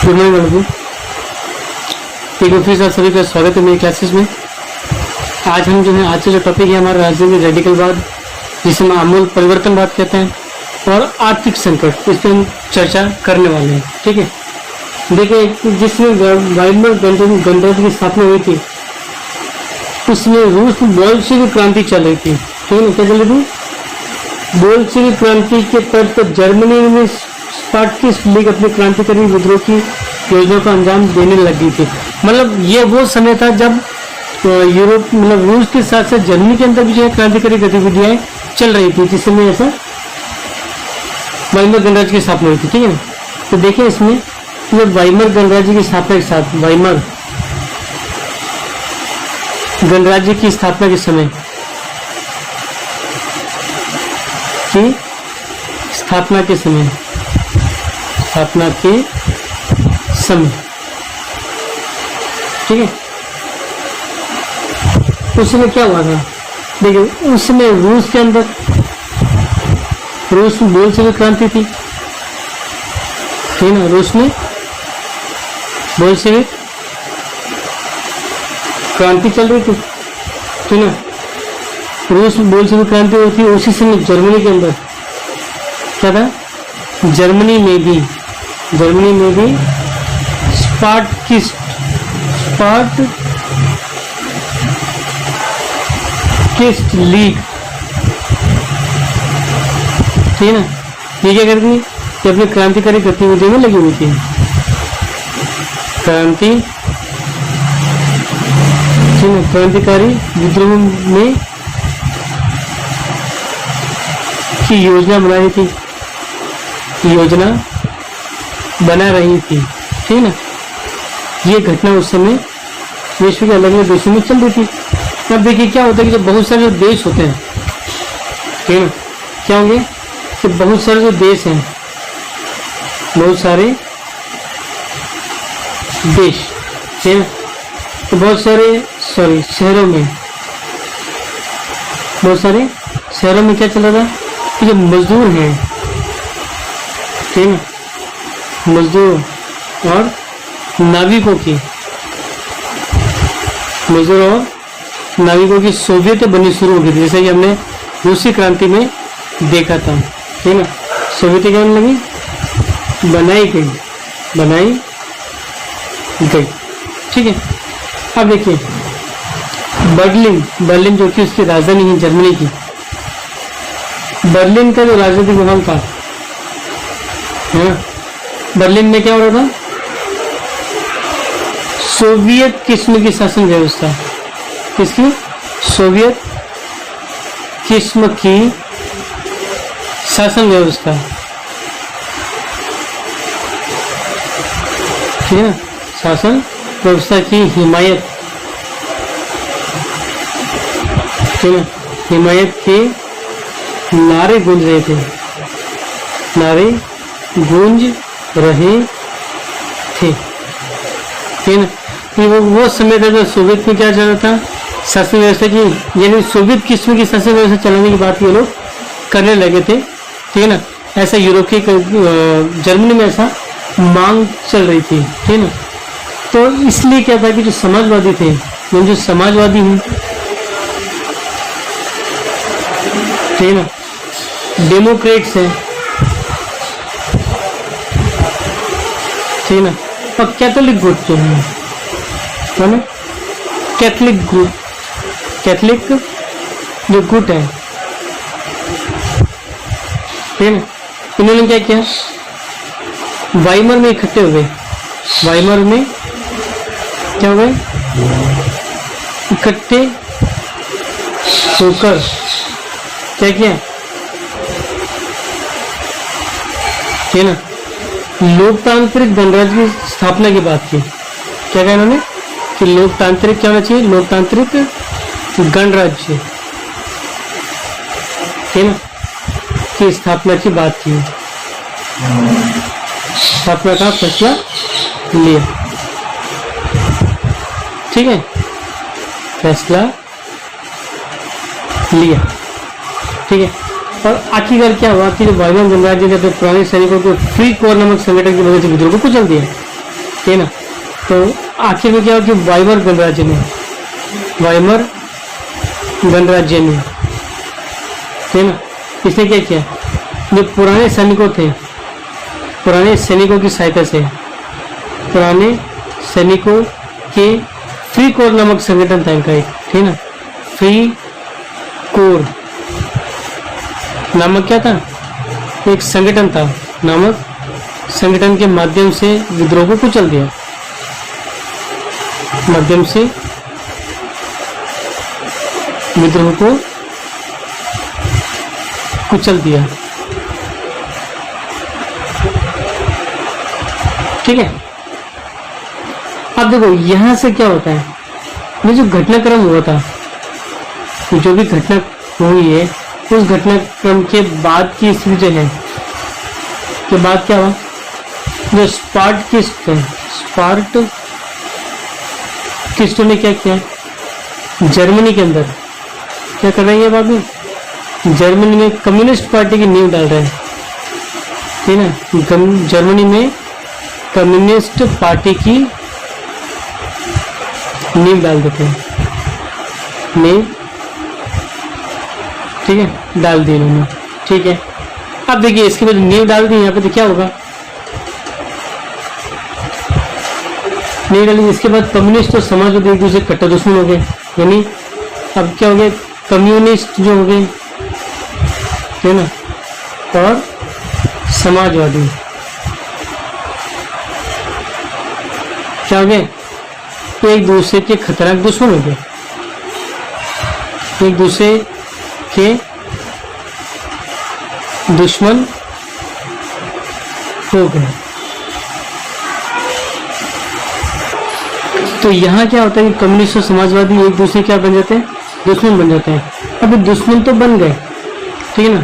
Good morning बच्चों, एक बार फिर से सभी का स्वागत है मेरी क्लासेस में। आज हम जो है आज से जो टॉपिक है हमारा राजनीतिक रेडिकलवाद, जिसे हम आमूल परिवर्तनवाद कहते हैं, और आर्थिक संकट, इस पर हम चर्चा करने वाले हैं। ठीक है, देखिए जिसमें वाइमर गणतंत्र की स्थापना हुई थी उसमें रूस में बोल्शेविक क्रांति चल रही थी। ठीक है, क्या चल रही थी? बोल्शेविक क्रांति के तर्ज पर जर्मनी में स्पार्टकिस्ट लीग अपनी क्रांतिकारी विद्रोह की योजना को अंजाम देने लगी थी। मतलब ये वो समय था जब यूरोप मतलब रूस के साथ साथ जर्मनी के अंदर भी जो है क्रांतिकारी गतिविधियां चल रही थी, जिस समय ऐसा वाइमर गणराज्य की स्थापना हुई थी। ठीक है, तो देखिए इसमें वाइमर गणराज्य की स्थापना के साथ वाइमर गणराज्य की स्थापना के समय ठीक है, उस समय क्या हुआ था? देखिए उस समय रूस के अंदर बोल्शेविक क्रांति थी। ठीक ना, रूस में बोल्शेविक क्रांति चल रही थी। ठीक ना, रूस में बोल्शेविक क्रांति हुई थी। उसी समय जर्मनी के अंदर क्या था? जर्मनी में भी स्पार्टकिस्ट लीग, ठीक है ना, ये क्या करती है? ये अपनी क्रांतिकारी गतिविधियों में लगी हुई थी। क्रांतिकारी विद्रोह में की योजना बना रही थी। ठीक है ना, ये घटना उस समय विश्व के अलग अलग देशों में चल रही थी। अब देखिए क्या होता है कि जब बहुत सारे देश होते हैं, ठीक है ना, क्या होंगे कि बहुत सारे जो देश हैं, ठीक है, तो बहुत सारे शहरों में क्या चल रहा था कि जो मजदूर हैं, ठीक है, मजदूर और नाविकों की सोवियत बननी शुरू हो गई थी, जैसे कि हमने रूसी क्रांति में देखा था। ठीक है ना, सोवियत क्या बनने लगी? बनाई गई। ठीक है, अब देखिए बर्लिन जो कि उसकी राजधानी है जर्मनी की, बर्लिन का जो राजनीतिक माहौल था, बर्लिन में क्या हो रहा था? सोवियत किस्म की शासन व्यवस्था। किसकी? सोवियत किस्म की शासन व्यवस्था। ठीक है ना, शासन व्यवस्था की हिमायत, ठीक है, हिमायत के नारे गूंज रहे थे। ठीक है ना, कि वो समय था जब सोवियत में क्या चल रहा था? शासन व्यवस्था की, यानी सोवियत किस्म की शासन व्यवस्था चलाने की बात ये लोग करने लगे थे। ठीक है ना, ऐसा यूरोप की जर्मनी में ऐसा मांग चल रही थी। ठीक है ना, तो इसलिए क्या था कि जो समाजवादी थे, जो समाजवादी हैं, ठीक है ना, डेमोक्रेट्स हैं, ठीक है ना, और कैथोलिक ग्रुप जो है ना, कैथोलिक जो गुट है, ठीक है ना, इन्होंने क्या किया? वाइमर में इकट्ठे हुए। वाइमर में क्या हुए? इकट्ठे होकर क्या किया? ठीक है ना, लोकतांत्रिक गणराज्य की स्थापना की बात की। क्या कहा इन्होंने? कि लोकतांत्रिक क्या होना चाहिए? लोकतांत्रिक गणराज्य, ठीक है ना, की स्थापना की बात की। स्थापना का फैसला लिया। ठीक है, फैसला लिया। ठीक है, और आखिरकार क्या हुआ कि जो वाइमर गणराज्य ने अपने पुराने सैनिकों को फ्री कोर नामक संगठन की मदद से विद्रोह को कुचल दिया। ठीक है ना। तो आखिर में क्या हो कि वाइमर गणराज्य में, वाइमर गणराज्य में, ठीक है ना, इसने क्या किया, जो पुराने सैनिकों थे, पुराने सैनिकों की सहायता से, पुराने सैनिकों के फ्री कोर नामक संगठन था इनका एक, ठीक है ना, फ्री कोर नामक क्या था, एक संगठन था, नामक संगठन के माध्यम से विद्रोह को कुचल दिया, माध्यम से विद्रोह को कुचल दिया, ठीक है। अब देखो यहां से क्या होता है, ये जो घटनाक्रम हुआ था, जो भी घटना हुई है, उस घटनाक्रम के बाद की स्थिति जो है, के बाद क्या हुआ, जो स्पार्टकिस्ट थे, स्पार्टकिस्टों ने क्या किया, जर्मनी के अंदर क्या कर रही है बाद में, जर्मनी में कम्युनिस्ट पार्टी की नींव डाल रहे हैं, ठीक है ना, जर्मनी में कम्युनिस्ट पार्टी की नींव डाल देते हैं, नींव, ठीक है, डाल दी इन्होंने, ठीक है। अब देखिए इसके बाद नींव डाल दी यहाँ पे, तो क्या होगा, नींव डाली, इसके बाद कम्युनिस्ट और समाजवादी एक दूसरे कट्टर दुश्मन हो गए, यानी अब क्या हो गया, कम्युनिस्ट जो हो गए, ठीक है ना, और समाजवादी क्या हो गए, एक दूसरे के खतरनाक दुश्मन हो गए, एक दूसरे के दुश्मन हो गए। तो यहाँ क्या होता है कि कम्युनिस्ट और समाजवादी एक दूसरे क्या बन जाते हैं, दुश्मन बन जाते हैं। अभी दुश्मन तो बन गए, ठीक है ना,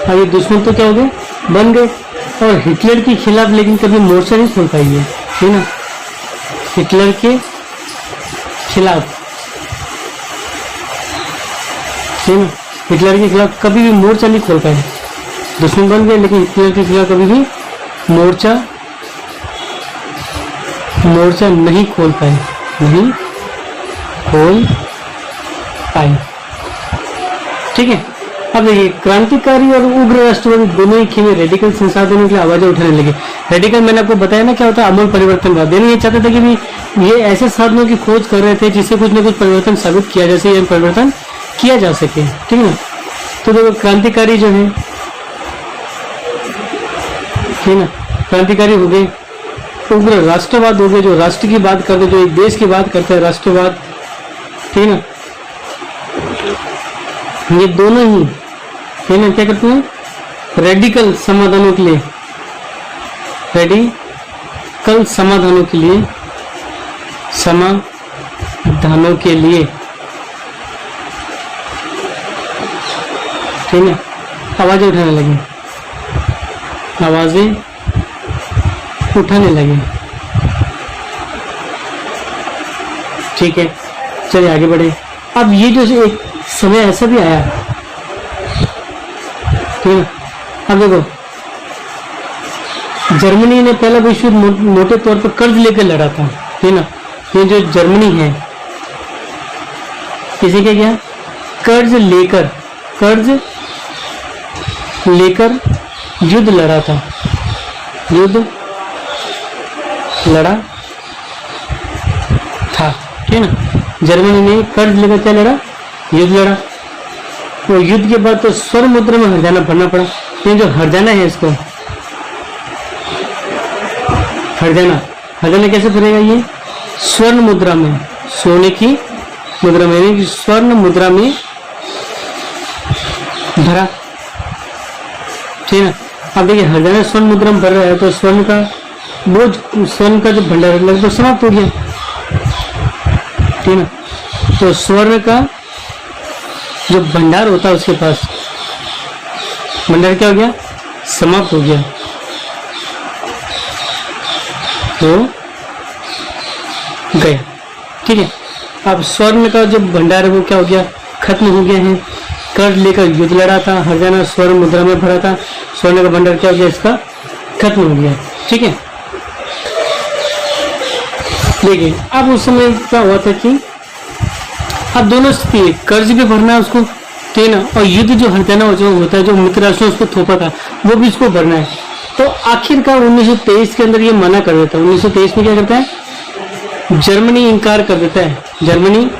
अभी दुश्मन तो क्या हो गए, बन गए, और हिटलर के खिलाफ लेकिन कभी मोर्चा नहीं खोल पाई है, ठीक है ना, हिटलर के खिलाफ, ठीक है ना, हिटलर के खिलाफ कभी भी मोर्चा नहीं खोल पाए, दुश्मन बन गए लेकिन हिटलर के खिलाफ कभी भी मोर्चा नहीं खोल पाए, नहीं खोल पाए, ठीक है। अब देखिए क्रांतिकारी और उग्र राष्ट्रवादी दोनों ही खेमे रेडिकल संसाधनों के लिए आवाजें उठाने लगे। रेडिकल मैंने आपको बताया ना क्या होता है, आमूल परिवर्तन। दोनों ये चाहते थे कि भी ये ऐसे साधनों की खोज कर रहे थे जिससे कुछ न कुछ परिवर्तन साबित किया जा सके, परिवर्तन किया जा सके, ठीक है ना। तो देखो क्रांतिकारी जो है, ठीक है ना, क्रांतिकारी हो गए, उग्र राष्ट्रवाद हो गए, जो राष्ट्र की बात करते, जो एक देश की बात करते हैं, राष्ट्रवाद, ठीक है ना, ये दोनों ही, ठीक है ना, क्या करते हैं, रेडिकल समाधानों के लिए, रेडिकल समाधानों के लिए, समाधानों के लिए, ठीक है, आवाजें उठाने लगे, आवाजें उठाने लगे, ठीक है। चलिए आगे बढ़े। अब ये जो एक समय ऐसा भी आया, ठीक है, अब देखो जर्मनी ने पहला विश्व युद्ध मोटे तौर पर कर्ज लेकर लड़ा था, ठीक है ना। ये जो जर्मनी है, इसे क्या किया, कर्ज लेकर युद्ध लड़ा था, युद्ध लड़ा था, ठीक है ना। जर्मनी ने कर्ज लेकर क्या लड़ा, युद्ध लड़ा। तो युद्ध के बाद तो स्वर्ण मुद्रा में हर्जाना भरना पड़ा। ये जो हर्जाना है, इसको हर्जाना कैसे भरेगा, ये स्वर्ण मुद्रा में, सोने की मुद्रा में, यानी स्वर्ण मुद्रा में भरा, ठीक है ना। अब देखिए हर्जाना स्वर्ण मुद्रा में भर रहा है, तो स्वर्ण का बोझ, स्वर्ण का जो भंडार है लगभग समाप्त हो गया, ठीक है ना। तो स्वर्ण का जो भंडार होता है उसके पास, भंडार क्या हो गया, समाप्त हो गया। तो गया, ठीक है। अब स्वर्ण का जो भंडार है वो क्या हो गया, खत्म हो गया है। कर्ज लेकर युद्ध लड़ा था, हर्जाना स्वर्ण मुद्रा में भरा था, स्वर्ण का भंडार क्या हो गया, इसका खत्म हो गया, ठीक है। लेकिन अब उस समय क्या हुआ था कि अब दोनों स्थिति है, कर्ज भी भरना है उसको देना, और युद्ध जो हरदेना जो होता है, जो मित्र राष्ट्र ने उसको थोपा था, वो भी उसको भरना है। तो आखिरकार 1923 के अंदर ये मना कर देता है। 1923 में क्या करता है, जर्मनी इनकार कर देता है। जर्मनी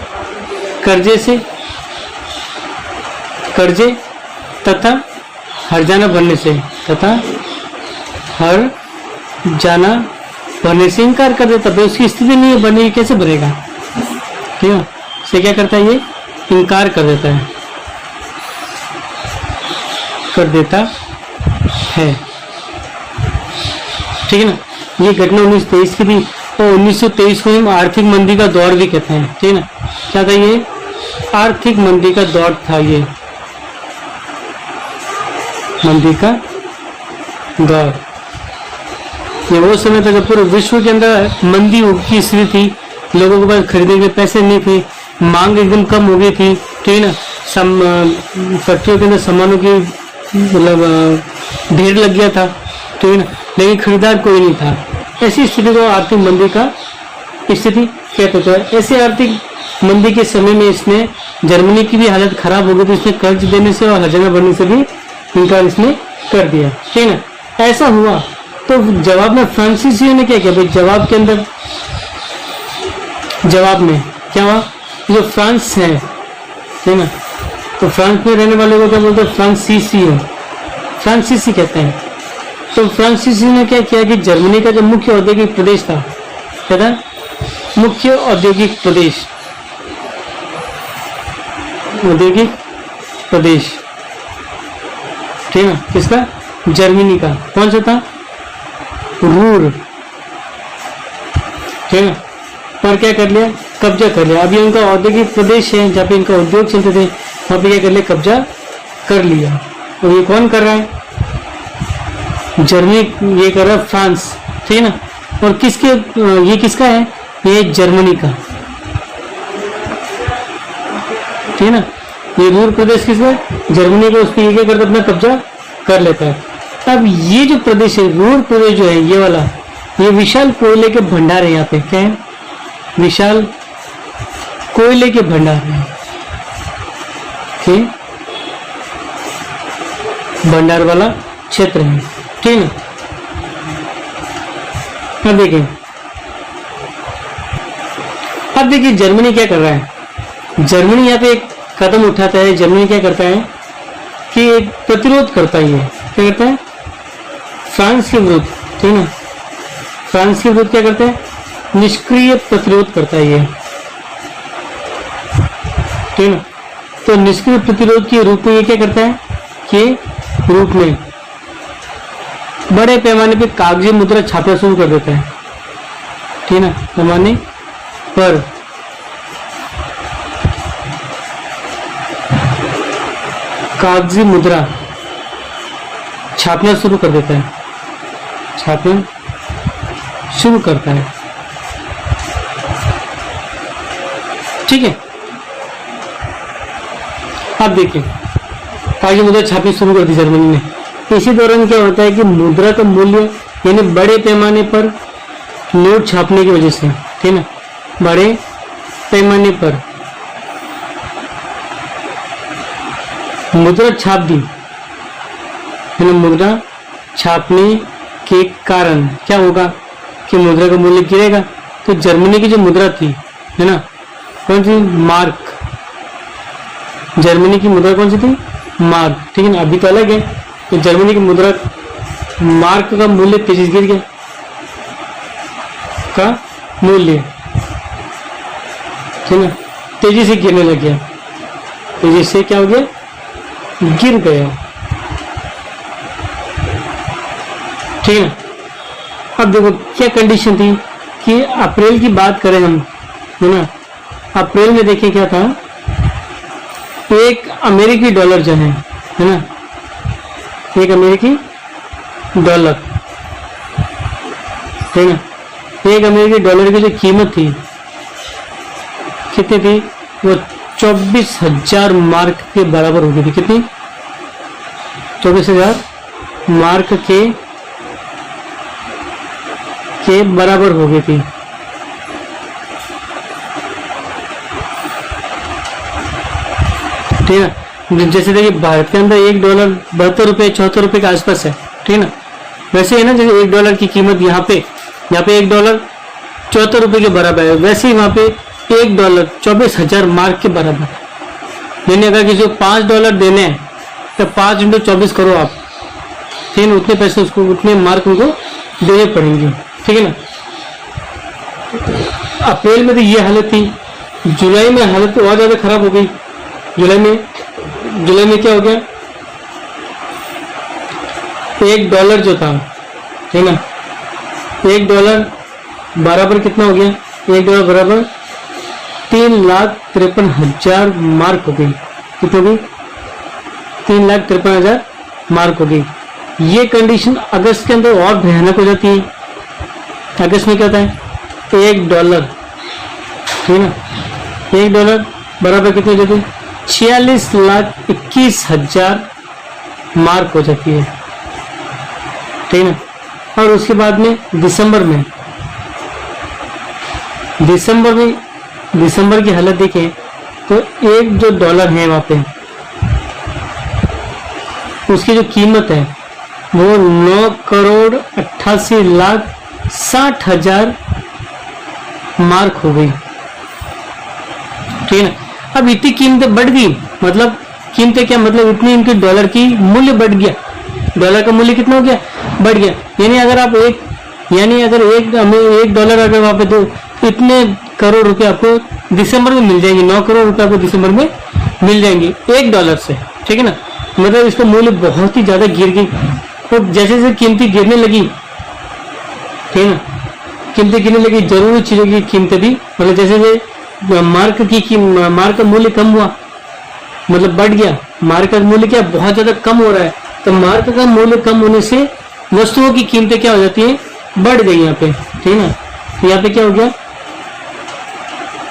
कर्जे तथा हर्जाना भरने से इनकार कर देता। भाई उसकी स्थिति नहीं है, भरने की कैसे भरेगा, ठीक है। से क्या करता है, ये इनकार कर देता है, ठीक है ना। ये घटना 1923 की थी, और 1923 को हम आर्थिक मंदी का दौर भी कहते हैं, ठीक है ना। क्या था ये, आर्थिक मंदी का दौर था। ये मंदी का दौर, ये वो समय था जब पूरे विश्व के अंदर मंदी की स्थिति थी, लोगों के पास खरीदने के लिए पैसे नहीं थे, मांग एकदम कम हो गई थी, ठीक है ना। फैक्ट्रियों के अंदर सामानों की मतलब ढेर लग गया था, ठीक है ना, लेकिन खरीदार कोई नहीं था। ऐसी स्थिति को आर्थिक मंदी का स्थिति कहते थे। ऐसे आर्थिक मंदी के समय में इसने जर्मनी की भी हालत खराब हो गई, तो इसने कर्ज देने से और हर्जाना भरने से भी इनकार इसने कर दिया, ठीक है ना। ऐसा हुआ तो जवाब में फ्रांसीसियों ने क्या किया भाई, जवाब में क्या हुआ, जो फ्रांस है, ठीक है ना, तो फ्रांस में रहने वाले को क्या बोलते हैं, फ्रांसीसी कहते हैं। तो फ्रांसीसी ने क्या किया कि जर्मनी का जो मुख्य औद्योगिक प्रदेश था, क्या था, मुख्य औद्योगिक प्रदेश, ठीक है ना, किसका, जर्मनी का, कौन सा था, रूर, ठीक है ना, पर क्या कर लिया, कब्जा कर लिया। अभी उनका औद्योगिक प्रदेश है, जहाँ पे इनका उद्योग चलते थे, वहां पे क्या कर लिया, कब्जा कर लिया। और ये कौन कर रहा है, जर्मनी, ये कर रहा है फ्रांस, ठीक है ना। और किसके, ये किसका है, ये जर्मनी का, ठीक है ना। ये रूर प्रदेश किसका, जर्मनी का, उसको ये क्या करता है, अपना कब्जा कर लेता है। अब ये जो प्रदेश है, रूर प्रदेश जो है, ये वाला, ये विशाल कोयले के भंडार है। यहाँ पे क्या है, विशाल कोयले के भंडार है, ठीक, भंडार वाला क्षेत्र है, ठीक है। अब देखिए जर्मनी क्या कर रहा है, जर्मनी यहाँ पे एक कदम उठाता है। जर्मनी क्या करता है कि एक प्रतिरोध करता है, क्या करता है, फ्रांस के विरुद्ध, ठीक है ना, फ्रांस के विरुद्ध क्या करता है, निष्क्रिय प्रतिरोध करता है ये, ठीक है ना। तो निष्क्रिय प्रतिरोध के रूप में ये क्या करता है, कि रूप में बड़े पैमाने पे कागजी मुद्रा छापना शुरू कर देता है, ठीक है ना, पैमाने पर कागजी मुद्रा छापना शुरू कर देता है, छापना शुरू करता है, ठीक है। अब देखिए कागजी मुद्रा छापनी शुरू कर दी जर्मनी ने। इसी दौरान क्या होता है कि मुद्रा का मूल्य, यानी बड़े पैमाने पर नोट छापने की वजह से, ठीक है ना, बड़े पैमाने पर मुद्रा छाप दी, है ना, मुद्रा छापने के कारण क्या होगा कि मुद्रा का मूल्य गिरेगा। तो जर्मनी की जो मुद्रा थी, है ना, कौन सी, मार्क, जर्मनी की मुद्रा कौन सी थी, मार्क, ठीक है ना, अभी तो अलग है। तो जर्मनी की मुद्रा मार्क का मूल्य तेजी से गिर गया, का मूल्य, ठीक है, तेजी से गिरने लग गया, तेजी से क्या हो गया, गिर गया, ठीक है। अब देखो क्या कंडीशन थी कि अप्रैल की बात करें हम, है ना, अप्रैल में देखिए क्या था, एक अमेरिकी डॉलर जो है ना, एक अमेरिकी डॉलर, ठीक है ना, एक अमेरिकी डॉलर की जो कीमत थी कितनी थी, वो 24,000 मार्क के बराबर हो गई थी। कितनी, 24,000 मार्क के बराबर हो गई थी, ठीक है ना। जैसे देखिए भारत के अंदर $1 72 रुपये 74 रुपये के आसपास है, ठीक है ना। वैसे है ना, जैसे $1 की कीमत यहाँ पे $1 74 रुपये के बराबर है, वैसे ही वहाँ पे $1 24,000 मार्क के बराबर है। यानी अगर किसी को $5 देने हैं तो 5 × 24 करो आप, ठीक है ना, उतने पैसे उसको, उतने मार्क उनको देने पड़ेंगे, ठीक है ना। अप्रैल में तो ये हालत थी, जुलाई में हालत तो और ज़्यादा खराब हो गई। जुलाई में क्या हो गया, $1 जो था, ठीक है ना, $1 बराबर कितना हो गया, $1 बराबर 3,53,000 मार्क हो गई। कितनी हो गई, 3,53,000 मार्क हो गई। ये कंडीशन अगस्त के अंदर और भयानक हो जाती है। अगस्त में क्या होता है, $1, ठीक है ना, $1 बराबर कितनी हो जाती है, 46,21,000 मार्क हो जाती है, ठीक है ना। और उसके बाद में दिसंबर की हालत देखें तो एक जो डॉलर है वहां पे, उसकी जो कीमत है वो 9,88,60,000 मार्क हो गई, ठीक है ना। अब इतनी कीमतें बढ़ गई, मतलब कीमतें क्या, मतलब इतनी इनके डॉलर की मूल्य बढ़ गया, डॉलर का मूल्य कितना हो गया, बढ़ गया। यानी अगर आप हमें $1 अगर वहां पे दो, इतने करोड़ रुपए आपको दिसंबर में मिल जाएंगे, 9 करोड़ रुपए आपको दिसंबर में मिल जाएंगे $1 से, ठीक है ना। मतलब इसका मूल्य बहुत ही ज्यादा गिर गई। तो जैसे जैसे कीमतें गिरने लगी, ठीक है ना, कीमतें गिरने लगी, जरूरी चीजों की कीमतें भी, मतलब जैसे जैसे मार्क का मूल्य कम हुआ, मतलब बढ़ गया, मार्क का मूल्य क्या बहुत ज्यादा कम हो रहा है, तो मार्क का मूल्य कम होने से वस्तुओं की कीमतें क्या हो जाती है, बढ़ गई यहाँ पे, ठीक है ना। तो यहाँ पे क्या हो गया,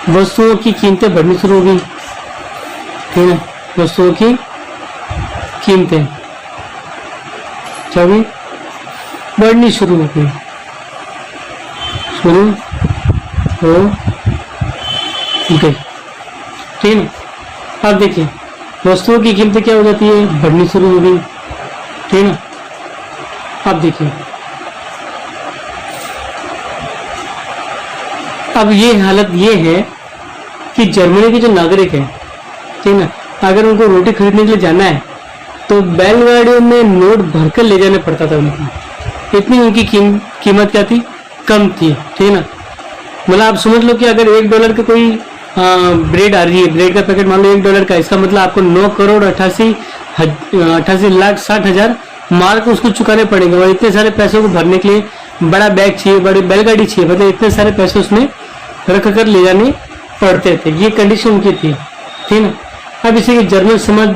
वस्तुओं की कीमतें बढ़नी शुरू हो गई, ठीक है ना। वस्तुओं की कीमतें क्या हो गई, बढ़नी शुरू हो गई, ठीक है ना। अब देखिए वस्तुओं की कीमतें क्या हो जाती है, बढ़नी शुरू हो गई, ठीक है ना। अब देखिए, अब ये हालत ये है कि जर्मनी के जो नागरिक है, ठीक है ना, अगर उनको रोटी खरीदने के लिए जाना है तो बैलगाड़ियों में नोट भरकर ले जाना पड़ता था उनको, इतनी उनकी कीमत क्या थी, कम थी, ठीक है ना। मतलब आप समझ लो कि अगर $1 का कोई ब्रेड आ रही है, ब्रेड का पैकेट मान लो $1 का, इसका मतलब आपको 9,88,60,000 मार्क उसको चुकाने पड़ेंगे। और इतने सारे पैसों को भरने के लिए बड़ा बैग चाहिए, बड़ी बैलगाड़ी चाहिए, मतलब इतने सारे पैसे उसमें रख कर ले जाने पड़ते थे। ये कंडीशन उनकी थी, ठीक है ना। अब इसे जर्मन समाज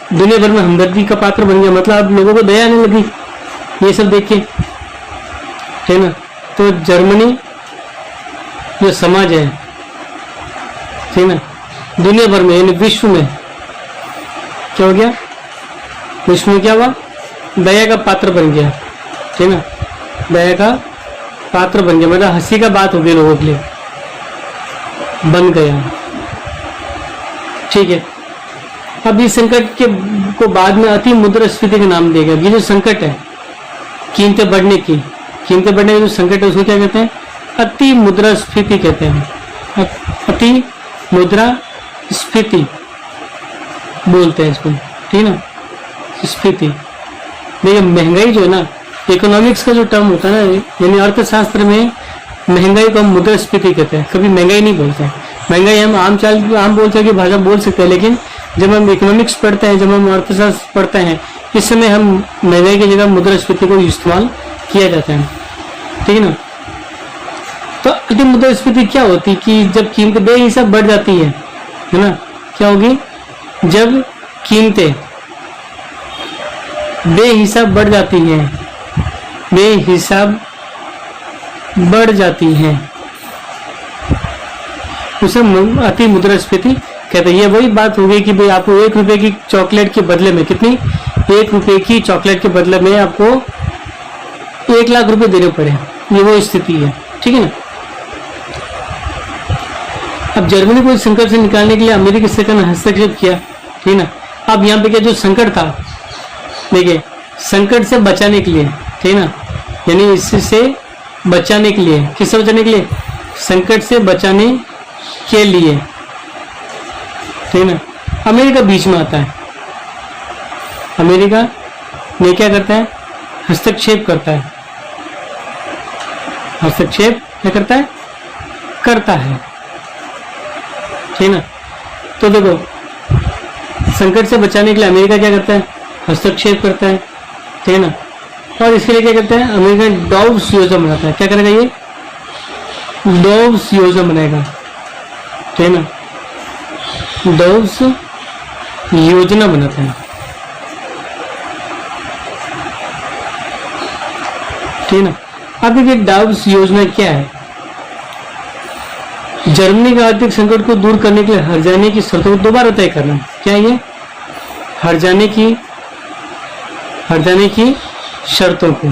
दुनिया भर में हमदर्दी का पात्र बन गया, मतलब अब लोगों को दया आने लगी ये सब देख के, ठीक है ना। तो जर्मनी जो समाज है, ठीक है ना, दुनिया भर में यानी विश्व में क्या हो गया, विश्व में क्या हुआ, दया का पात्र बन गया, ठीक है ना, दया का पात्र बन गया, मतलब हंसी का बात हो गई लोगों के लिए, बन गया, ठीक है। अब इस संकट को बाद में अति मुद्रास्फीति का नाम देगा। ये जो संकट है कीमतें बढ़ने का जो संकट है उसको क्या कहते हैं, अति मुद्रास्फीति कहते हैं, अति मुद्रास्फीति बोलते हैं इसको, ठीक है ना, स्फीति। देखिए महंगाई जो है ना, इकोनॉमिक्स का जो टर्म होता है ना, यानी अर्थशास्त्र में महंगाई को हम मुद्रास्फीति कहते हैं, कभी महंगाई नहीं बोलते हैं। महंगाई हम आम बोलते हैं कि भाषा बोल सकते हैं, लेकिन जब हम इकोनॉमिक्स पढ़ते हैं, जब हम अर्थशास्त्र पढ़ते हैं, इस समय हम महंगाई की जगह मुद्रास्फीति को इस्तेमाल किया जाता है, ठीक है ना। तो अति मुद्रास्फीति क्या होती है कि जब कीमतें बेहिसाब बढ़ जाती है ना, क्या होगी, जब कीमतें बेहिसाब बढ़ जाती हैं, उसे अति मुद्रास्फीति कहते हैं। ये वही बात हो गई कि भाई आपको ₹1 की चॉकलेट के बदले में कितनी, ₹1 की चॉकलेट के बदले में आपको 1 लाख रुपए देने पड़े, ये वो स्थिति है, ठीक है ना। अब जर्मनी को इस संकट से निकालने के लिए अमेरिकी सरकार ने हस्तक्षेप किया, ठीक ना। अब यहाँ पे क्या जो संकट था, देखिए संकट से बचाने के लिए, ठीक ना, यानी इससे बचाने के लिए, किससे बचाने के लिए, संकट से बचाने के लिए, ठीक ना, अमेरिका बीच में आता है। अमेरिका ने क्या करता है, हस्तक्षेप करता है। हस्तक्षेप क्या करता है, करता है, ठीक ना। तो देखो संकट से बचाने के लिए अमेरिका क्या करता है, हस्तक्षेप करता है, ठीक है ना। और इसके लिए क्या करता है, अमेरिका डॉव्स योजना बनाता है। क्या करेगा, ये डॉव्स योजना बनाएगा, ठीक है ना, डॉव्स योजना बनाता है, ठीक है ना। अब देखिए डॉव्स योजना क्या है, जर्मनी के आर्थिक संकट को दूर करने के लिए हर्जाने की शर्तों को दोबारा तय करना। क्या ये, हर्जाने की शर्तों को,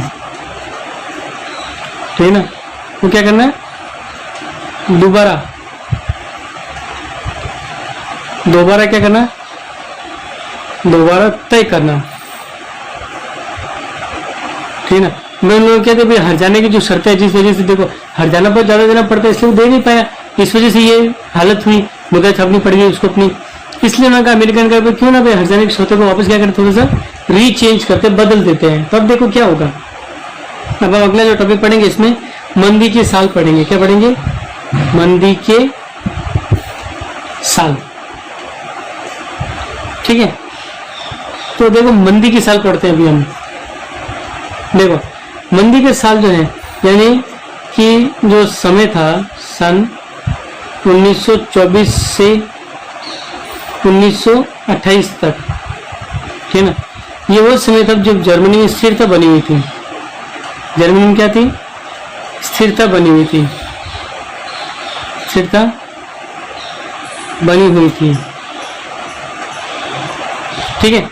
ठीक है ना, तो क्या करना है, दोबारा क्या करना, दोबारा तय करना, ठीक है ना। मैं लोग कहते भाई हर्जाने की जो शर्तें है, जिस वजह से देखो हर्जाना बहुत ज्यादा देना पड़ता है, इसलिए वो दे नहीं पाया, इस वजह से ये हालत हुई, मुद्रा छापनी पड़ गई उसको अपनी। इसलिए उन्होंने कहा अमेरिकन का क्यों ना भाई हर्जाने की शर्तों को वापस क्या करते, थोड़ा सा रीचेंज करते, बदल देते हैं, तब देखो क्या होगा। अब हम अगला जो टॉपिक पढ़ेंगे इसमें मंदी के साल पढ़ेंगे। क्या पढ़ेंगे, मंदी के साल, ठीक है। तो देखो मंदी के साल पढ़ते हैं अभी हम। देखो मंदी के साल जो है, यानी कि जो समय था सन 1924 से 1928 तक, ठीक है ना, ये वो समय था जब जर्मनी में स्थिरता बनी हुई थी। जर्मनी में क्या थी, स्थिरता बनी हुई थी, स्थिरता बनी हुई थी, ठीक है।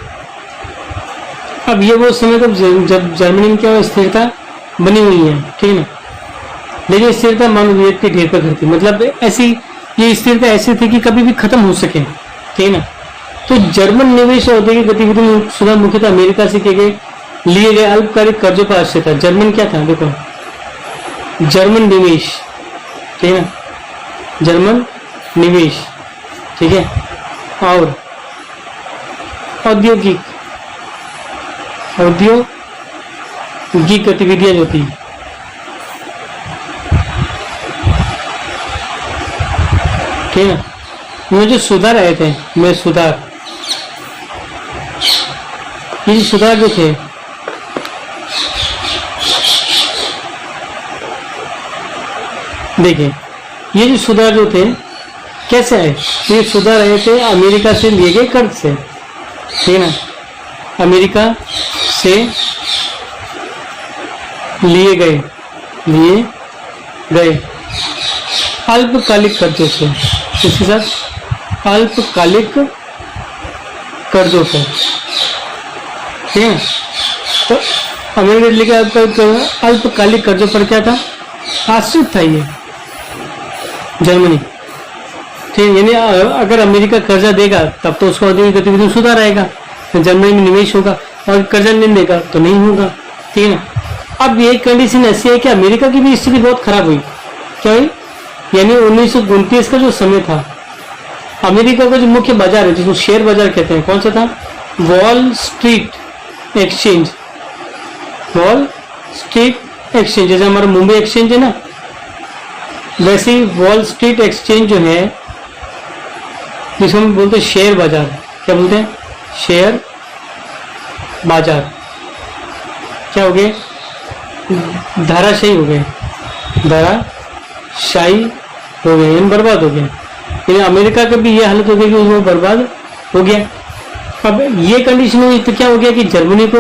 अब ये वो समय था जब जर्मनी में क्या स्थिरता बनी हुई है, ठीक है ना। लेकिन स्थिरता मानवीयत के ढेर पर घर थी, मतलब ऐसी ये स्थिरता ऐसी थी कि कभी भी खत्म हो सके, ठीक है ना। तो जर्मन निवेश और औद्योगिक गतिविधि में सुधार मुख्यतः अमेरिका से किए गए अल्पकालिक कर्जों पर आश्रित था। जर्मन क्या था, देखो जर्मन निवेश, ठीक है ना, जर्मन निवेश, ठीक है, और औद्योगिक गतिविधियां जो थी, ठीक है, में जो सुधार आए थे, में सुधार, ये सुधार जो थे, देखिए ये जो सुधार जो थे कैसे आए, ये सुधार आए थे अमेरिका से लिए गए कर्ज से, ठीक है ना, अमेरिका से लिए गए अल्पकालिक कर्जों से, इसके साथ अल्पकालिक कर्जों से, ठीक है। तो अमेरिका लेकर अल्पकालिक कर्जों पर क्या था, आश्रित था ये जर्मनी, ठीक है। यानी अगर अमेरिका कर्जा देगा तब तो उसका औद्योगिक गतिविधि में सुधार आएगा, तो जर्मनी में निवेश होगा, और कर्जा नहीं देगा तो नहीं होगा, ठीक है ना। अब ये कंडीशन ऐसी है कि अमेरिका की भी स्थिति बहुत खराब हुई। क्या हुई, यानी 1929 का जो समय था, अमेरिका का जो मुख्य बाजार है जिसको शेयर बाजार कहते हैं, कौन सा था, wall street exchange, wall street exchange, जैसे हमारा मुंबई एक्सचेंज है ना, वैसे ही वॉल स्ट्रीट एक्सचेंज जो है जिसको हम बोलते हैं शेयर बाजार, क्या बोलते हैं, शेयर बाजार, क्या हो गए, धाराशाही हो गए, धाराशाही हो गए, यानी बर्बाद हो गए। यानी अमेरिका का भी ये हालत हो गई कि वो बर्बाद हो गया। अब ये कंडीशन हुई तो क्या हो गया कि जर्मनी को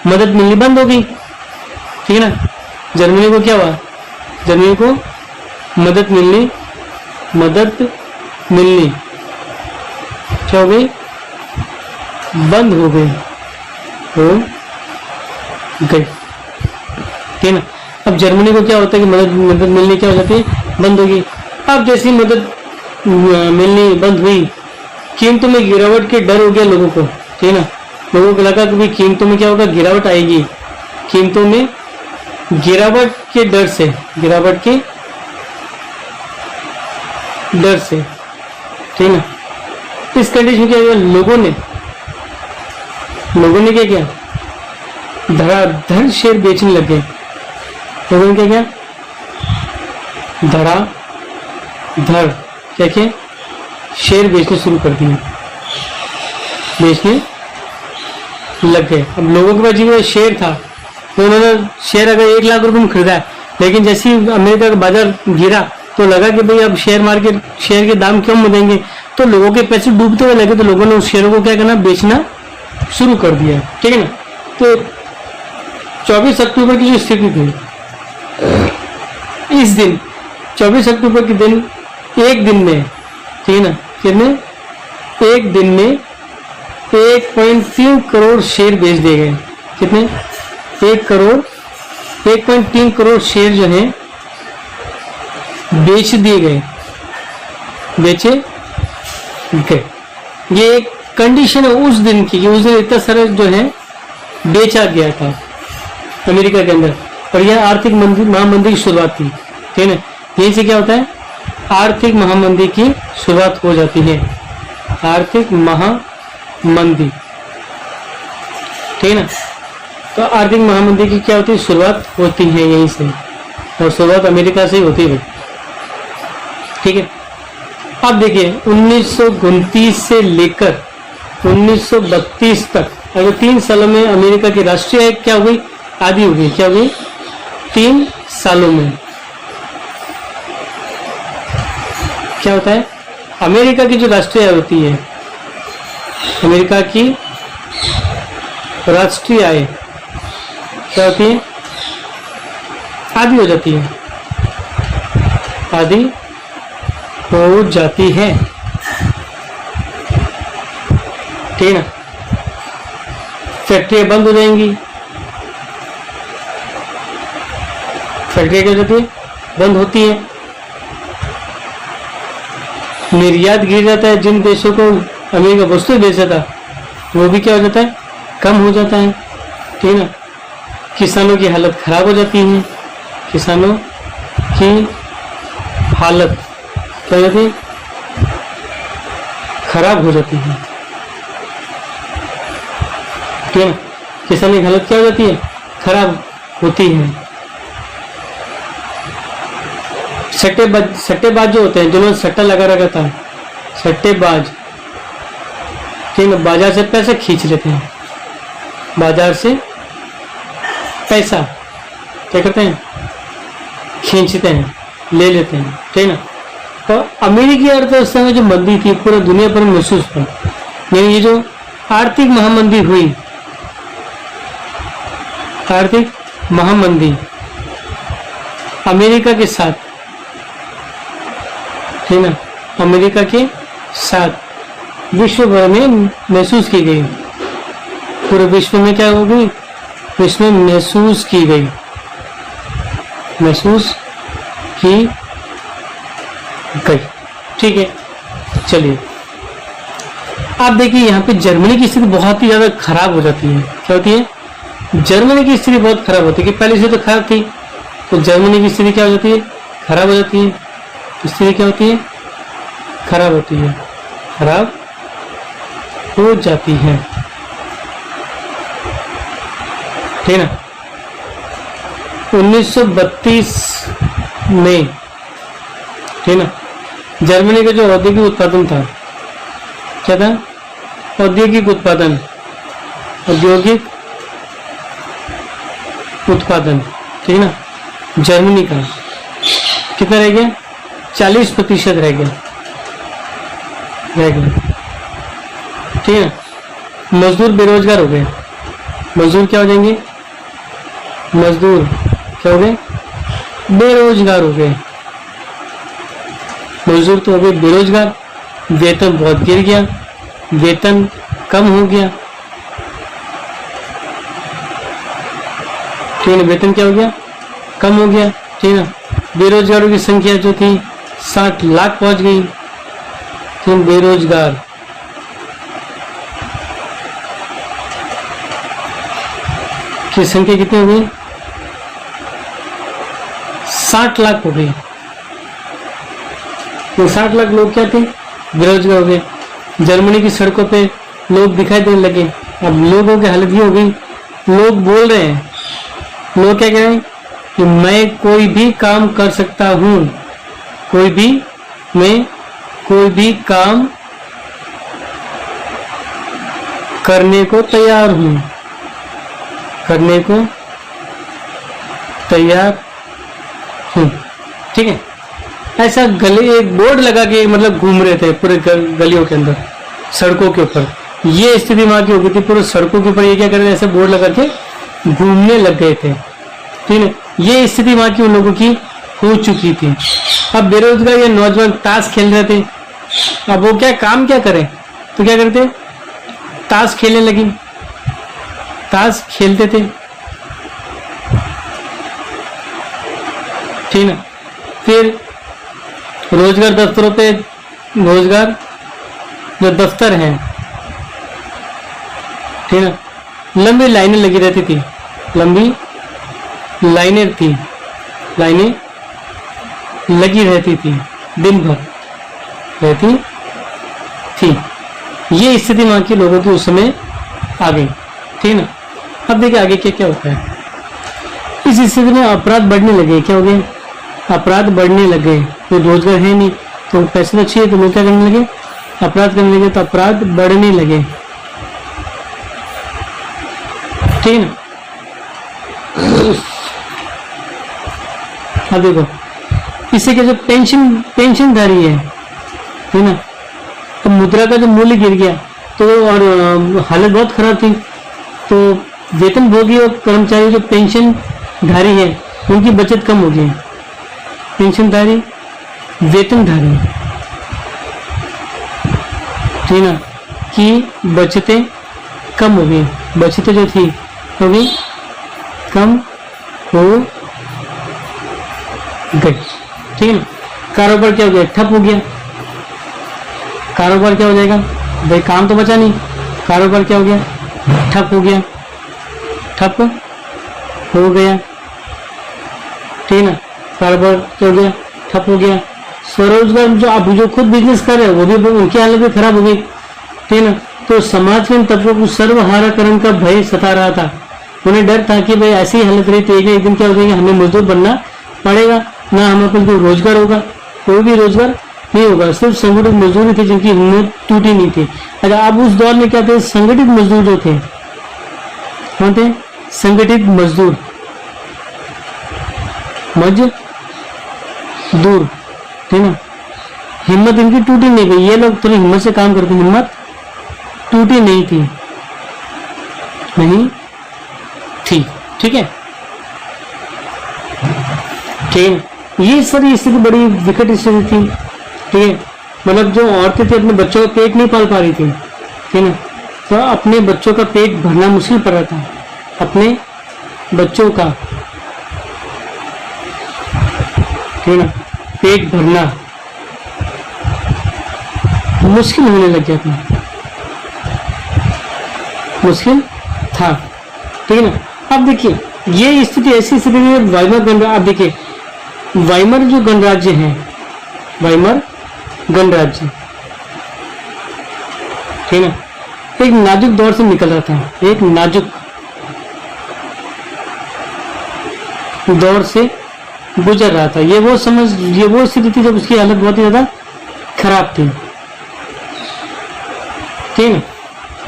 मदद मिलनी बंद हो गई, ठीक है ना। जर्मनी को क्या हुआ, जर्मनी को मदद मिलनी क्या हो गई, बंद हो गई, ठीक है ना। अब जर्मनी को क्या होता है कि मदद मिलनी क्या हो जाती है, बंद होगी। अब जैसी मदद मिलनी बंद हुई कीमतों में गिरावट के डर हो गया लोगों को, ठीक है ना। लोगों को लगा कि भाई कीमतों में क्या होगा, गिरावट आएगी, कीमतों में गिरावट के डर से, गिरावट के डर से, ठीक है ना। इस कंडीशन में क्या हुआ, लोगों ने क्या किया, धड़ाधड़ शेयर बेचने लग गए। लोगों ने क्या किया, धड़ाधड़ क्या किया, शेयर बेचने शुरू कर दिए, बेचने लग गए। अब लोगों के पास जो शेयर था, तो उन्होंने शेयर अगर 1 लाख रुपए में खरीदा है, लेकिन जैसे ही अमेरिका का बाजार गिरा तो लगा कि भाई अब शेयर मार्केट, शेयर के दाम क्यों बढ़ेंगे, तो लोगों के पैसे डूबते हुए लगे, तो लोगों ने उस शेयरों को क्या करना, बेचना शुरू कर दिया, ठीक है ना। तो 24 अक्टूबर की जो स्थिति थी, इस दिन 24 अक्टूबर के दिन, एक दिन में, ठीक है ना, कितने, एक दिन में 1.3 करोड़ शेयर बेच दिए गए। कितने, 1.3 करोड़ शेयर जो है बेच दिए गए, बेचे गए। ये एक कंडीशन है उस दिन की, उस दिन इतना सारा जो है बेचा गया था अमेरिका के अंदर, और यह आर्थिक महामंदी की शुरुआत थी, ठीक है ना। यही से क्या होता है, आर्थिक महामंदी की शुरुआत हो जाती है, आर्थिक महामंदी, ठीक है ना। तो आर्थिक महामंदी की क्या होती है, शुरुआत होती है यहीं से, और शुरुआत अमेरिका से ही होती है, ठीक है। अब देखिए 1929 से लेकर 1932 तक, अगर 3 सालों में अमेरिका की राष्ट्रीय आय क्या हो गई, आधी हो गई, क्या हो गई, 3 सालों में क्या होता है, अमेरिका की जो राष्ट्रीय आय होती है, अमेरिका की राष्ट्रीय आय क्या होती है, आधी हो जाती है, आधी हो जाती है, ठीक है ना। फैक्ट्रियां बंद हो जाएंगी, फैक्ट्रियां क्या हो जाती है, बंद होती है। निर्यात गिर जाता है, जिन देशों को अमेरिका वस्तु बेचा था वो भी क्या हो जाता है, कम हो जाता है, ठीक है ना। किसानों की हालत खराब हो जाती है, किसानों की हालत क्या हो जाती है, खराब हो जाती है, ठीक है। किसानों की हालत क्या हो जाती है, खराब होती है। सट्टेबाज जो होते हैं, जिन्होंने सट्टा लगा रखा था, सट्टेबाज, ठीक है, बाजार से पैसा खींच लेते हैं, बाजार से पैसा क्या करते हैं, खींचते हैं, ले लेते हैं, ठीक है ना। तो अमेरिकी अर्थव्यवस्था में जो मंदी थी पूरे दुनिया भर में महसूस हुआ, यानी ये जो आर्थिक महामंदी हुई, आर्थिक महामंदी अमेरिका के साथ, ठीक है ना, अमेरिका के साथ विश्व भर में महसूस की गई, पूरे विश्व में क्या हो गई, विश्व में महसूस की गई, महसूस की गई, ठीक है। चलिए आप देखिए यहाँ पे जर्मनी की स्थिति बहुत ही ज्यादा खराब हो जाती है। क्या होती है, जर्मनी की स्थिति बहुत खराब होती है, कि पहले से तो खराब थी, तो जर्मनी की स्थिति क्या हो जाती है, खराब हो जाती है। स्थिति क्या होती है, खराब होती है, खराब हो जाती है, ठीक है ना। 1932 में, ठीक है ना, जर्मनी का जो औद्योगिक उत्पादन था, क्या था, औद्योगिक उत्पादन, औद्योगिक उत्पादन, ठीक है ना, जर्मनी का कितना रह गया, 40% रह गया, ठीक है। मजदूर बेरोजगार हो गए, मजदूर क्या हो जाएंगे, मजदूर क्या हो गए, बेरोजगार हो गए, मजदूर तो हो गए बेरोजगार। वेतन बहुत गिर गया, वेतन कम हो गया, ठीक है, वेतन क्या हो गया, कम हो गया, ठीक है ना। बेरोजगारों की संख्या जो थी 60 लाख पहुंच गई, तो बेरोजगार की संख्या कितनी हो गई? 60 लाख हो गई। तो 60 लाख लोग क्या थे? बेरोजगार हो गए। जर्मनी की सड़कों पे लोग दिखाई देने लगे। अब लोगों की हालत ये हो गई, लोग बोल रहे हैं, लोग क्या कह रहे हैं कि मैं कोई भी काम कर सकता हूं, मैं कोई भी काम करने को तैयार हूं, ठीक है। ऐसा गली एक बोर्ड लगा के मतलब घूम रहे थे पूरे गलियों के अंदर, सड़कों के ऊपर। ये स्थिति वहां की हो गई थी, पूरे सड़कों के ऊपर ये क्या कर रहे थे, ऐसे बोर्ड लगा के घूमने लग गए थे, ठीक है। ये स्थिति वहां की उन लोगों की हो चुकी थी। अब बेरोजगार ये नौजवान ताश खेल रहे थे। अब वो क्या काम क्या करें, तो क्या करते, ताश खेलने लगे, ताश खेलते थे, ठीक ना। फिर रोजगार दफ्तरों पे, रोजगार जो दफ्तर हैं, ठीक ना, लंबी लाइनें लगी रहती थी, लंबी लाइनें थी, लाइनें लगी रहती थी, दिन भर रहती थी। ये स्थिति वहां के लोगों की उस समय आ गई, ठीक ना। अब देखिए आगे क्या क्या होता है। इस स्थिति में अपराध बढ़ने लगे। क्या हो गए? अपराध बढ़ने लगे। तो रोजगार है नहीं तो पैसे तो चाहिए, तो लोग क्या करने लगे? अपराध करने लगे, तो अपराध बढ़ने लगे, ठीक ना। अब देखो इससे क्या, जो पेंशनधारी है, ठीक ना, तो मुद्रा का जो मूल्य गिर गया, तो और हालत बहुत खराब थी, तो वेतनभोगी और कर्मचारी जो पेंशनधारी है उनकी बचत कम हो गई। पेंशनधारी, वेतनधारी, ठीक ना, की बचतें कम हो गई। बचतें जो थी हो गई कम हो गई, ठीक है। कारोबार क्या हो गया? ठप हो गया। कारोबार क्या हो जाएगा भाई? काम तो बचा नहीं, कारोबार क्या हो गया? ठप हो गया, ठप हो गया, ठीक ना। कारोबार क्या हो गया? ठप हो गया। स्वरोजगार जो आप जो खुद बिजनेस कर रहे हो वो भी, उनकी हालत भी खराब हो गई, ठीक ना। तो समाज के इन तत्वों को सर्वहाराकरण का भय सता रहा था। उन्हें डर था कि भाई ऐसी हालत रही तो एक दिन क्या हो जाएगी, हमें मजदूर बनना पड़ेगा, ना हमें कोई रोजगार होगा, कोई भी रोजगार नहीं होगा। सिर्फ संगठित मजदूर थे जिनकी हिम्मत टूटी नहीं थी। अच्छा, अब उस दौर में क्या थे? संगठित मजदूर जो थे, कौन थे? संगठित मजदूर, मजदूर, ठीक ना। हिम्मत इनकी टूटी नहीं गई, ये लोग थोड़ी हिम्मत से काम करते, हिम्मत टूटी नहीं थी, नहीं थी, ठीक है। ठीक, ये सारी स्थिति बड़ी विकट स्थिति थी, ठीक है। मतलब जो औरतें थी अपने बच्चों का पेट नहीं पाल पा रही थी, ठीक है, तो अपने बच्चों का पेट भरना मुश्किल पड़ रहा था, अपने बच्चों का, ठीक है, पेट भरना मुश्किल होने लग गया था, मुश्किल था, ठीक है ना। अब देखिए ये स्थिति, ऐसी स्थिति में वाइमर गणराज्य, अब देखिए वाइमर जो गणराज्य है, वाइमर गणराज्य, ठीक है, एक नाजुक दौर से निकल रहा था, एक नाजुक दौर से गुजर रहा था। ये वो स्थिति थी जब उसकी हालत बहुत ही ज्यादा खराब थी, ठीक है।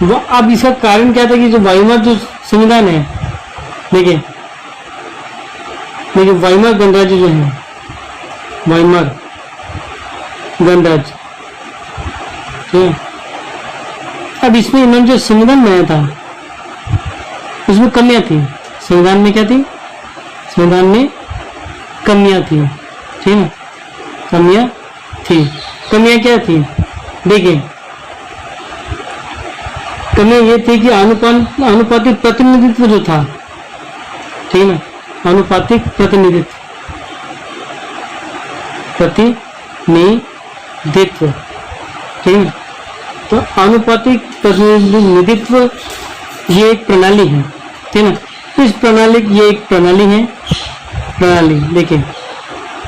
वो अब इसका कारण क्या था कि जो वाइमर जो संविधान है, देखिए वाइमर गणराज्य जो है, वाइमर गणराज्य, ठीक है, अब इसमें इन्होंने जो संविधान बनाया था उसमें कमियां थी। संविधान में क्या थी? संविधान में कमियां थी, ठीक है, कमियां थी। कमियां क्या थी? देखिए कमियां ये थी कि अनुपातिक प्रतिनिधित्व जो था, ठीक है ना, अनुपातिक प्रतिनिधित्व, ठीक है। तो अनुपातिक प्रतिनिधित्व ये एक प्रणाली है, ठीक है ना। इस प्रणाली, ये एक प्रणाली है, प्रणाली देखिए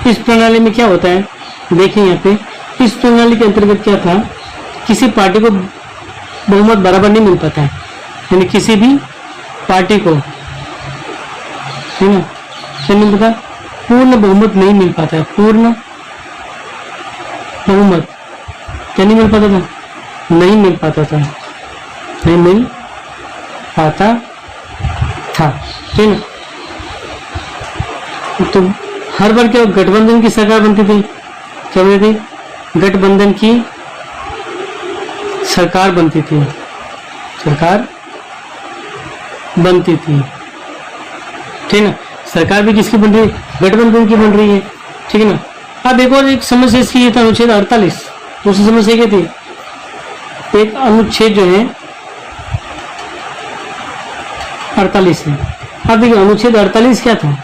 इस प्रणाली में क्या होता है, देखिए यहाँ पे इस प्रणाली के अंतर्गत क्या था, किसी पार्टी को बहुमत बराबर नहीं मिल पाता है, यानी किसी भी पार्टी को, है ना, क्या नहीं पता, पूर्ण बहुमत नहीं मिल पाता है, पूर्ण बहुमत क्या नहीं मिल पाता था, नहीं मिल पाता था, नहीं मिल पाता था, ठीक है। तो हर बार क्या गठबंधन की सरकार बनती थी, क्या बनती थी, गठबंधन की सरकार बनती थी, सरकार बनती थी, ठीक है। सरकार भी किसकी बन रही है, गठबंधन की बन रही है, ठीक है ना। अब एक और एक समस्या इसकी था, अनुच्छेद 48, दूसरी समस्या क्या थी, एक अनुच्छेद जो है 48 है। अब देखिए अनुच्छेद 48 क्या था,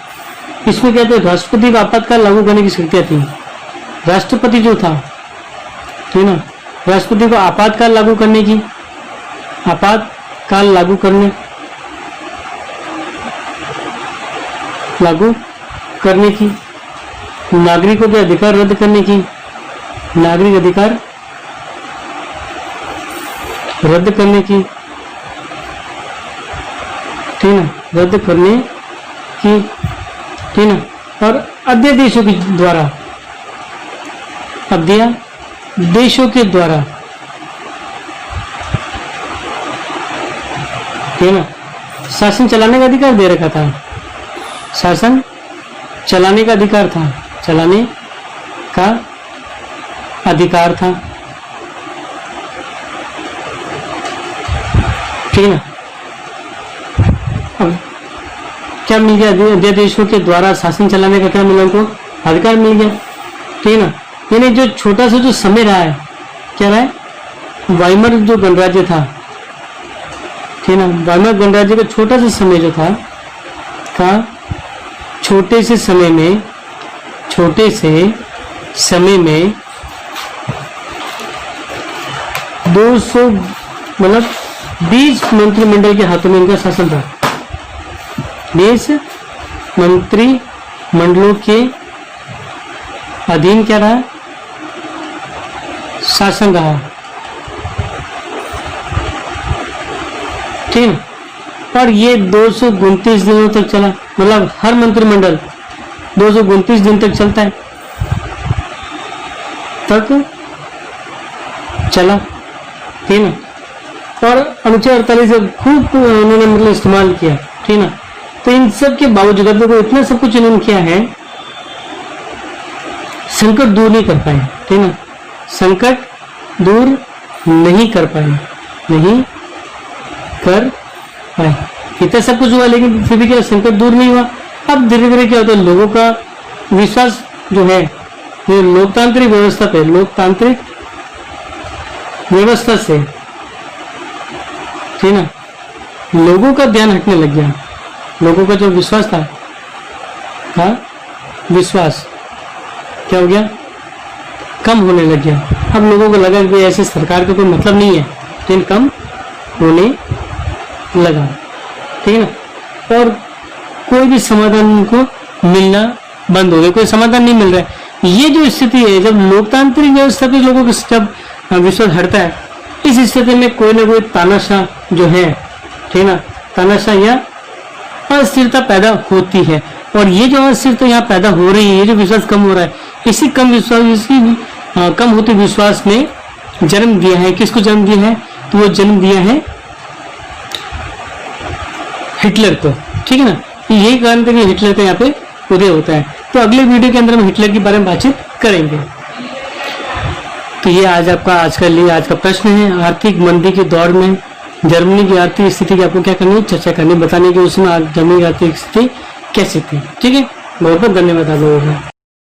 इसमें क्या था, राष्ट्रपति को आपातकाल लागू करने की शक्तियां थी, राष्ट्रपति जो था, ठीक ना, राष्ट्रपति को आपातकाल लागू करने की, आपातकाल लागू करने की, नागरिकों के अधिकार रद्द करने की, नागरिक अधिकार रद्द करने की, ठीक ना, रद्द करने की, ठीक ना, और अध्यादेशों के द्वारा, अध्यादेशों के द्वारा, ठीक ना, शासन चलाने का अधिकार दे रखा था, शासन चलाने का अधिकार था, चलाने का अधिकार था, ठीक ना। अब क्या मिल गया, अध्यादेशों के द्वारा शासन चलाने का क्या मिला, उनको अधिकार मिल गया, ठीक ना। यानी जो छोटा सा जो समय रहा है, क्या रहा है, वाइमर जो गणराज्य था, ठीक ना, वाइमर गणराज्य का छोटा सा समय जो था, छोटे से समय में 200 मतलब 20 मंत्रिमंडल के हाथों में इनका शासन था, 20 मंत्रिमंडलों के अधीन क्या रहा, शासन रहा, ठीक। और ये 229 दिनों तक चला, मतलब हर मंत्रिमंडल 229 दिन तक चलता है, तक चला, ठीक ना। और अनुच्छेद 48 खूब उन्होंने मतलब इस्तेमाल किया, ठीक ना। तो इन सब के बावजूद देखो इतना सब कुछ इन्होंने किया है, संकट दूर नहीं कर पाए, ठीक ना, संकट दूर नहीं कर पाए, नहीं कर पाए, इतना सब कुछ हुआ लेकिन फिर भी क्या संकट दूर नहीं हुआ। अब धीरे धीरे क्या होता है, लोगों का विश्वास जो है ये लोकतांत्रिक व्यवस्था पे, लोकतांत्रिक व्यवस्था से, ठीक ना, लोगों का ध्यान हटने लग गया, लोगों का जो विश्वास था, विश्वास क्या हो गया, कम होने लग गया। अब लोगों को लगा कि ऐसे सरकार का कोई मतलब नहीं है, लेकिन कम होने लगा, ठीक है ना। और कोई भी समाधान उनको मिलना बंद हो गया, कोई समाधान नहीं मिल रहा है। ये जो स्थिति है, जब लोकतांत्रिक व्यवस्था पे लोगों को जब विश्वास हटता है, इस स्थिति में कोई ना कोई तानाशाह जो है, ठीक है ना, तानाशाह या अस्थिरता पैदा होती है। और ये जो अस्थिरता यहाँ पैदा हो रही है, ये जो विश्वास कम हो रहा है, इसी कम होते विश्वास ने जन्म दिया है, किसको जन्म दिया है, तो वो जन्म दिया है हिटलर को, ठीक है ना। यही कारण था कि हिटलर का यहाँ पे उदय होता है। तो अगले वीडियो के अंदर हम हिटलर के बारे में बातचीत करेंगे। तो ये आज का प्रश्न है, आर्थिक मंदी के दौर में जर्मनी की आर्थिक स्थिति की आपको क्या करनी है, चर्चा करनी, बताने की उसमें जर्मनी की आर्थिक स्थिति कैसी थी, ठीक है। बहुत बहुत धन्यवाद आप लोगों का।